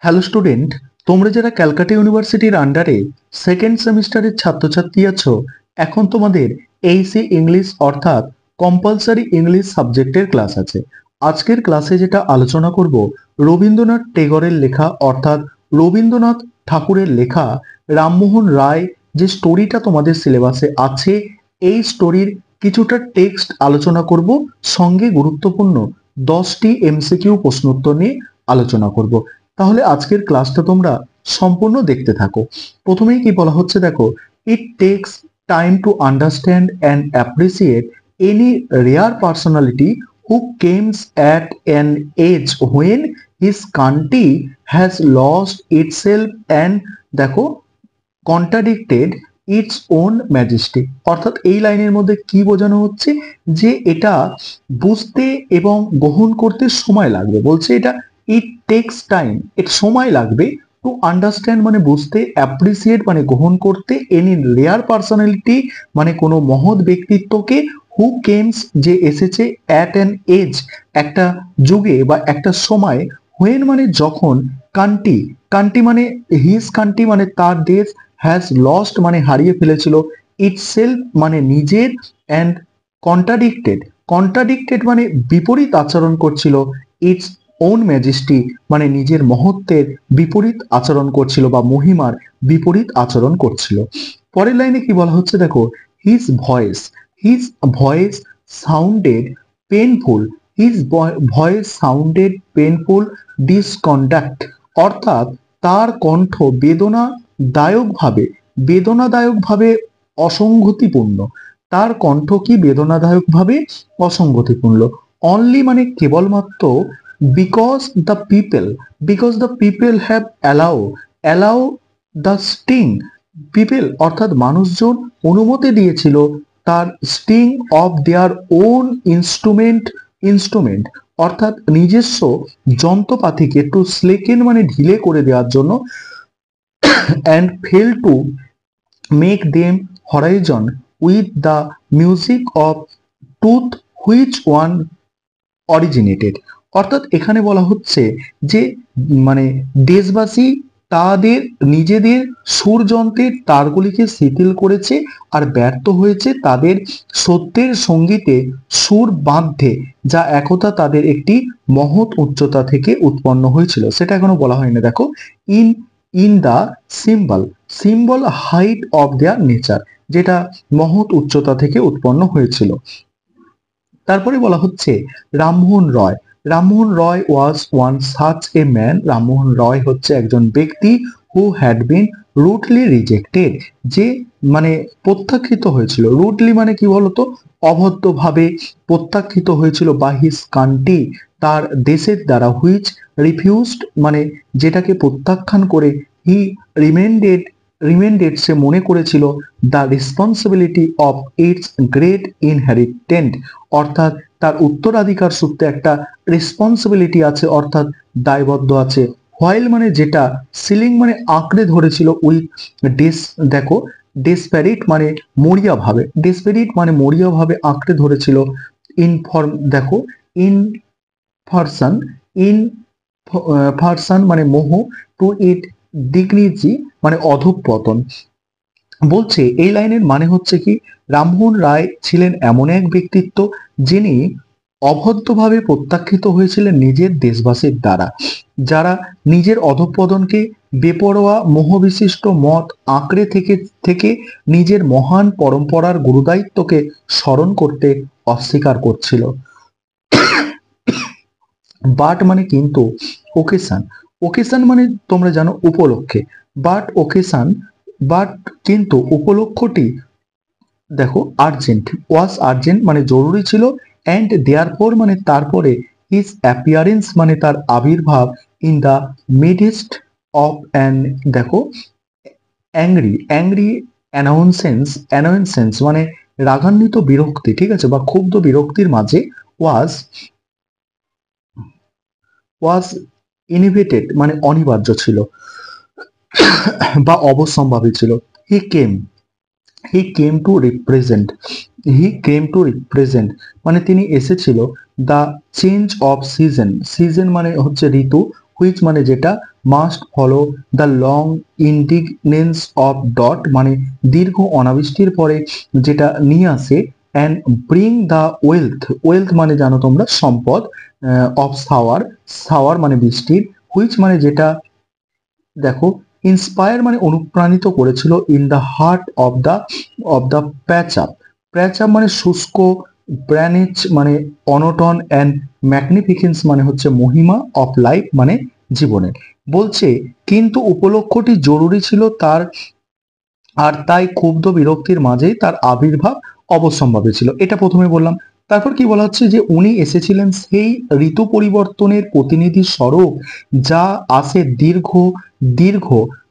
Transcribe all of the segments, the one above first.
Hello student, তোমরা যারা ক্যালকাটা ইউনিভার্সিটির আন্ডারে সেকেন্ড সেমিস্টারের ছাত্রছাত্রী আছো, এখন তোমাদের এইসি ইংলিশ অর্থাৎ কম্পালসারি ইংলিশ সাবজেক্টের ক্লাস আছে। আজকের ক্লাসে যেটা আলোচনা করব, রবীন্দ্রনাথ টেগরের লেখা অর্থাৎ রবীন্দ্রনাথ ঠাকুরের লেখা রামমোহন রায় যে স্টোরিটা তোমাদের সিলেবাসে আছে, এই স্টোরির কিছুটা টেক্সট আলোচনা করব, সঙ্গে গুরুত্বপূর্ণ 10টি এমসিকিউ প্রশ্ন উত্তর নিয়ে আলোচনা করব। তাহলে আজকের ক্লাসটা তোমরা সম্পূর্ণ দেখতে থাকো। প্রথমেই কি বলা হচ্ছে দেখো, it takes time to understand and appreciate any rare personality who comes at an age when his country has lost itself and দেখো কন্ট্রাডিক্টেড ইটস ওন ম্যাজেস্টি। অর্থাৎ এই লাইনের মধ্যে কি বোঝানো হচ্ছে, যে এটা বুঝতে এবং গ্রহণ করতে সময় লাগবে। বলছে এটা ইট টেক্স টাইম, এর সময় লাগবে, টু আন্ডারস্ট্যান্ড মানে বুঝতে, অ্যাপ্রিসিয়েট মানে গ্রহণ করতে, এনি রেয়ার পার্সোনালিটি মানে কোনো মহৎ ব্যক্তিত্বকে, হু কেমস যে এসেছে, অ্যাট অ্যান এজ একটা যুগে বা একটা সময়, হোয়েন মানে যখন, কান্ট্রি কান্ট্রি মানে হিজ কান্ট্রি মানে তার দেশ, হ্যাজ লস্ট মানে হারিয়ে ফেলেছিল, ইটসেলফ মানে নিজের, অ্যান্ড কন্ট্রাডিক্টেড কন্ট্রাডিক্টেড মানে বিপরীত আচরণ করছিল, ইটস ওন ম্যাজেস্টি মানে নিজের মহত্বের বিপরীত আচরণ করছিল বা মহিমার বিপরীত আচরণ করছিল। পরের লাইনে কি বলা হচ্ছে দেখো, his voice sounded painful, his voice sounded painful discordant. অর্থাৎ তার কণ্ঠ বেদনাদায়কভাবে অসঙ্গতিপূর্ণ। তার কণ্ঠ কি বেদনাদায়কভাবে অসঙ্গতিপূর্ণ। অনলি মানে কেবলমাত্র, because the people have allow the sting, people অর্থাৎ মানুষজন অনুমতি দিয়েছিল তার sting of their own instrument অর্থাৎ নিজস্ব যন্ত্রপাতিকে একটু স্লেকেন মানে ঢিলে করে দেওয়ার জন্য, and fail to make them horizon with the music of truth which one originated। অর্থাৎ এখানে বলা হচ্ছে যে মানে দেশবাসী তাদের নিজেদের সুরযন্ত্রের তারগুলিকে শিথিল করেছে আর ব্যর্থ হয়েছে তাদের সত্যের সঙ্গীতে সুর বাঁধতে, যা একতা তাদের একটি মহৎ উচ্চতা থেকে উৎপন্ন হয়েছিল। সেটা এখনো বলা হয়নি দেখো, in in the symbol height of their nature, যেটা মহৎ উচ্চতা থেকে উৎপন্ন হয়েছিল। তারপরে বলা হচ্ছে Rammohan Roy was one such a man. Rammohan Roy হচ্ছে একজন ব্যক্তি, হু হ্যাড বিন রুটলি রিজেক্টেড, যে মানে প্রত্যাখ্যিত হয়েছিল। রুটলি মানে কি বলতো, অভদ্রভাবে প্রত্যাখ্যিত হয়েছিল, বাই হিজ কান্ট্রি তার দেশের দ্বারা, হুইচ রিফিউজড মানে যেটাকে প্রত্যাখ্যান করে, হি রিমেন্ডেড সে মনে করেছিল, the responsibility of its great ইনহেরিটেন্ট অর্থাৎ তার উত্তরাধিকার সূত্রে একটা রেসপন্সিবিলিটি আছে অর্থাৎ দায়বদ্ধ আছে। হোয়াইল মানে যেটা, সিলিং মানে আঁকড়ে ধরেছিল, উইথ দেখো ডেসপেরিট মানে মরিয়া ভাবে আঁকড়ে ধরেছিল, দেখো ইনফরশন ইনফরশন মানে মোহ, টু ইট ডিগনিটি মানে অধঃপতন। বলছে এই লাইনের মানে হচ্ছে কি, রামমোহন রায় ছিলেন এমন এক ব্যক্তিত্ব যিনি অভদ্রভাবে প্রত্যাখ্যিত হয়েছিলেন নিজের দেশবাসীর দ্বারা, যারা নিজের অধঃপতনকে বেপরোয়া মোহবিশিষ্ট মত আঁকড়ে থেকে নিজের মহান পরম্পরার গুরুদায়িত্বকে স্মরণ করতে অস্বীকার করছিল। বাট মানে কিন্তু, ওকেশন মানে তোমরা জানো উপলক্ষে, বাট কিন্তু উপলক্ষটি দেখো আর্জেন্ট মানে জরুরি ছিল, অ্যান্ড দেয়ারফর মানে তারপরে, হিজ অ্যাপিয়ারেন্স মানে তার আবির্ভাব, in the midst of an দেখো অ্যাংরি অ্যানোয়েন্সেন্স মানে রাগান্বিত বিরক্তি, ঠিক আছে, বা ক্ষুব্ধ বিরক্তির মাঝে, ওয়াজ ইনভিটেড মানে অনিবার্য ছিল বা অবশ্যম্ভাবী ছিল। হি কেম টু রিপ্রেজেন্ট মানে তিনি এসেছিল, দ্য চেঞ্জ অফ সিজন মানে হচ্ছে ঋতু, হুইচ মানে যেটা, must follow the long indignance of ডট মানে দীর্ঘ অনাবৃষ্টির পরে যেটা নিয়ে আসে, অ্যান্ড ব্রিং দ্য ওয়েলথ মানে জানো তোমরা সম্পদ, অফ সাওয়ার মানে বৃষ্টির, হুইচ মানে যেটা দেখো, ইন্সপায়ার মানে অনুপ্রাণিত করেছিল, in the heart of the patch up মানে শুষ্ক, ব্র্যানেচ মানে অনটন, অ্যান্ড ম্যাগনিফিকেন্স মানে হচ্ছে মহিমা, অফ লাইফ মানে জীবনের। বলছে কিন্তু উপলক্ষটি জরুরি ছিল তার, আর তাই ক্ষুব্ধ বিরক্তির মাঝেই তার আবির্ভাব অবশ্যম্ভাবী ছিল। এটা প্রথমে বললাম। তারপর কি বলা হচ্ছে যে উনি এসেছিলেন সেই ঋতু পরিবর্তনের প্রতিনিধি স্বরূপ, যা আসে দীর্ঘ দীর্ঘ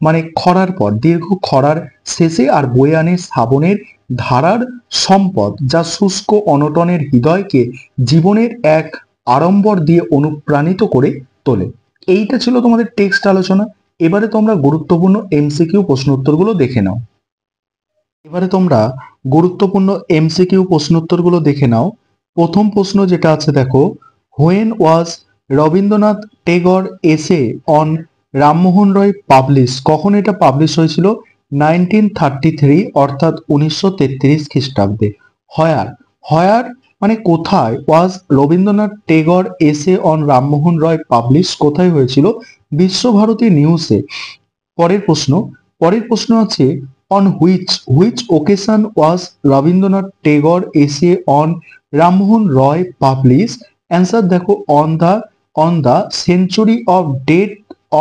মানে খরার পর, দীর্ঘ খরার শেষে, আর বয়ে আনে শ্রাবণের ধারার সম্পদ, যা শুষ্ক অনটনের হৃদয়কে জীবনের এক আড়ম্বর দিয়ে অনুপ্রাণিত করে তোলে। এইটা ছিল তোমাদের টেক্সট আলোচনা। এবারে তোমরা গুরুত্বপূর্ণ এমসিকিউ প্রশ্ন উত্তরগুলো দেখে নাও। এবারে তোমরা গুরুত্বপূর্ণ এমসিকিউ প্রশ্ন উত্তরগুলো দেখে নাও। প্রথম প্রশ্ন যেটা আছে দেখো, হোয়েন ওয়াজ রবীন্দ্রনাথ টেগর এসে অন রামমোহন রয় পাবলিশ, কখন এটা পাবলিশ হয়েছিল? 1933 অর্থাৎ 1933 খ্রিস্টাব্দে। হয়ার, হয়ার মানে কোথায়, ওয়াজ রবীন্দ্রনাথ টেগর এসে অন রামমোহন রয় পাবলিশ, কোথায় হয়েছিল? বিশ্বভারতী নিউজে। পরের প্রশ্ন আছে, on which occasion was Rabindranath Tagore এসে on Rammohan Roy publish? Answer দেখো, on the century of death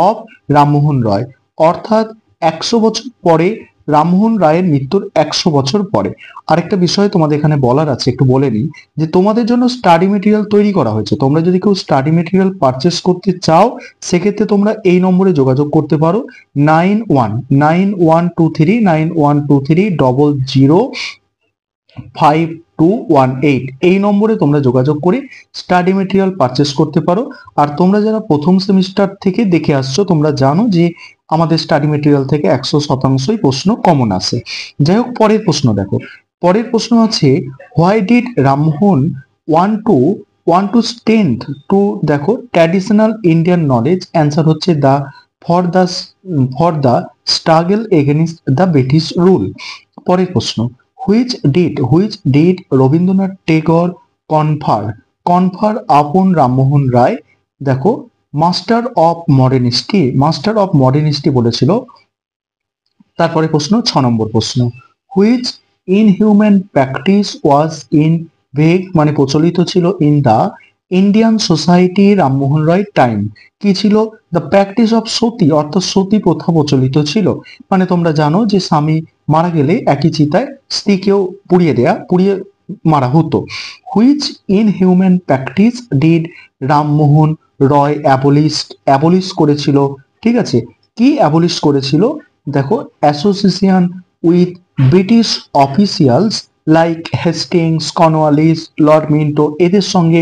of Rammohan Roy, অর্থাৎ 100 বছর পরে, রামমোহন রায়ের মৃত্যুর 100 বছর পরে। আরেকটা বিষয় তোমাদের এখানে বলার আছে, একটু বলে নিই, যে তোমাদের জন্য স্টাডি মেটেরিয়াল তৈরি করা হয়েছে। তোমরা যদি কেউ স্টাডি মেটেরিয়াল পারচেস করতে চাও, সেক্ষেত্রে তোমরা এই নম্বরে যোগাযোগ করতে পারো, 919123900521 এই নম্বরে তোমরা যোগাযোগ করে স্টাডি মেটেরিয়াল পারচেস করতে পারো। আর তোমরা যারা প্রথম সেমিস্টার থেকে দেখে আসছো, তোমরা জানো যে আমাদের স্টাডি মেটেরিয়াল থেকে 100%ই প্রশ্ন কমন আসে। যাই হোক, পরের প্রশ্ন দেখো। পরের প্রশ্ন আছে, why did Rammohan want to stand to, দেখো, ট্র্যাডিশনাল ইন্ডিয়ান নলেজ। অ্যান্সার হচ্ছে for the struggle against the British rule. পরের প্রশ্ন, which did Rabindranath Tagore confer upon Rammohan রায়? দেখো, মাস্টার অফ মডার্নিস্টি বলেছিল। তারপরে প্রশ্ন, 6 নম্বর প্রশ্ন, which inhuman practice was in vogue মানে প্রচলিত ছিল in the Indian society Rammohan Roy time? কি ছিল? দ্য প্র্যাকটিস অফ সতী, অর্থাৎ সতী প্রথা প্রচলিত ছিল। মানে তোমরা জানো যে স্বামী মারা গেলে একই চিতায় স্ত্রীকেও পুড়িয়ে মারা হতো। Which inhuman practice did Rammohan Roy abolish করেছিল? ঠিক আছে, কি অ্যাবলিশ করেছিল? দেখো, association with British officials like Hastings, Cornwallis, Lord Minto, এদের সঙ্গে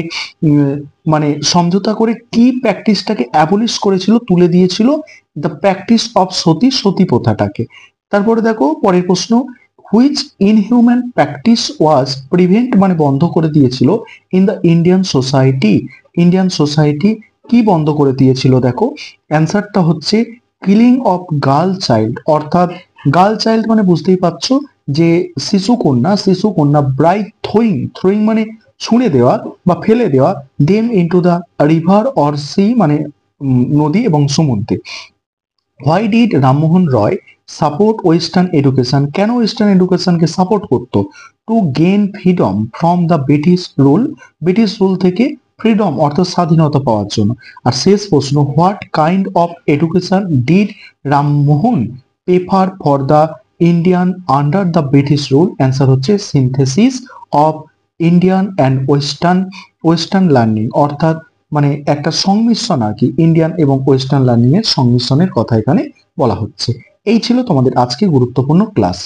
মানে সমঝোতা করে কি প্র্যাকটিসটাকে অ্যাবলিশ করেছিল, তুলে দিয়েছিল? দ্য প্র্যাকটিস অফ সতী প্রথাটাকে। তারপরে দেখো পরের প্রশ্ন, which inhuman practice was prevent মানে বন্ধ করে দিয়েছিল ইন দ্য ইন্ডিয়ান সোসাইটি কি বন্ধ করে দিয়েছিল? দেখো, অ্যান্সারটা হচ্ছে কিলিং অফ গার্ল চাইল্ড, অর্থাৎ গার্ল চাইল্ড মানে বুঝতেই পারছো যে শিশুকন্যা, ব্রাইট থ্রোয়িং মানে ছুঁড়ে দেওয়া বা ফেলে দেওয়া, them into the river or sea মানে নদী এবং সমুদ্রে। Why did Rammohan Roy support western education? কেন ওয়েস্টার্ন এডুকেশনকে সাপোর্ট করতো? To gain freedom from the British rule থেকে ফ্রিডম অর্থাৎ স্বাধীনতা পাওয়ার জন্য। আর শেষ প্রশ্ন, what kind of education did Rammohan prefer for the Indian under the British rule? Answer হচ্ছে synthesis of Indian and western learning, অর্থাৎ মানে একটা সংমিশ্রণ আর কি, ইন্ডিয়ান এবং ওয়েস্টার্ন লার্নিং এর সংমিশ্রণের কথা এখানে বলা হচ্ছে। এই ছিল তোমাদের আজকে গুরুত্বপূর্ণ ক্লাস।